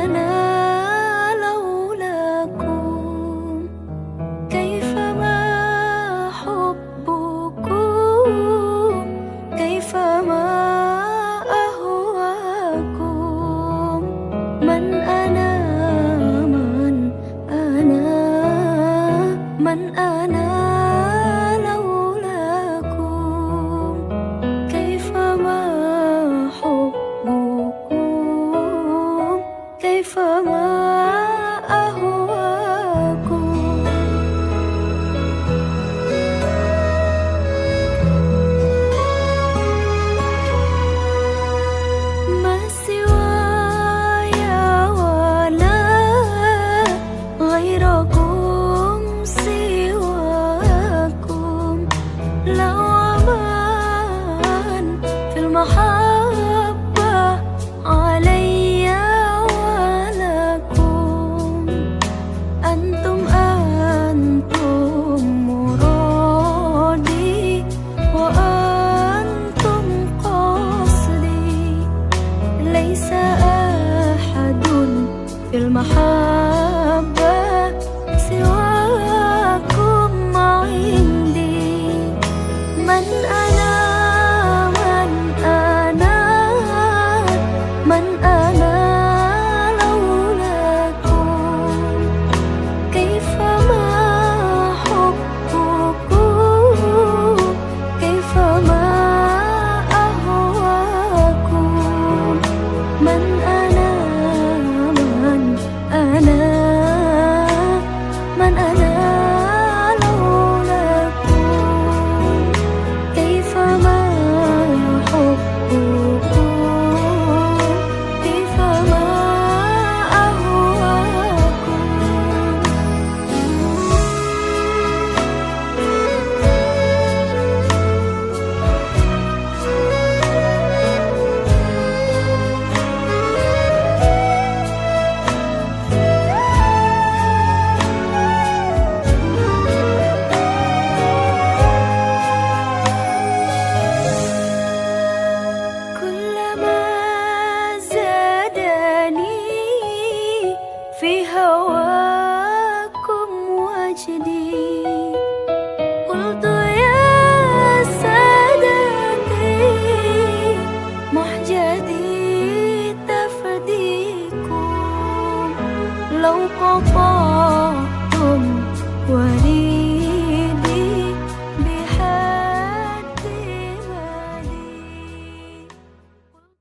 أنا لولاكم؟ كيفما حبكم، كيفما أهواكم. من أنا، من أنا، من أنا لولاكم؟ كيفما حبكم، كيفما أهواكم. ما سواي ولا غيركم سواكم. لو أمان في المحبة علي ولكم. أنتم مرادي وأنتم قصدي. ليس أحد في المحبة سواكم عندي. من أنا، من أنا، من أنا لولاكم؟ كيفما حبكم، كيفما أهواكم. من أنا، من أنا، من أنا لولاكم؟ كيفما حبكم، كيفما أهواكم. كلما زادني في هواكم وجدي، قلت يا سادتي مهجتي تفديكم. لو قطع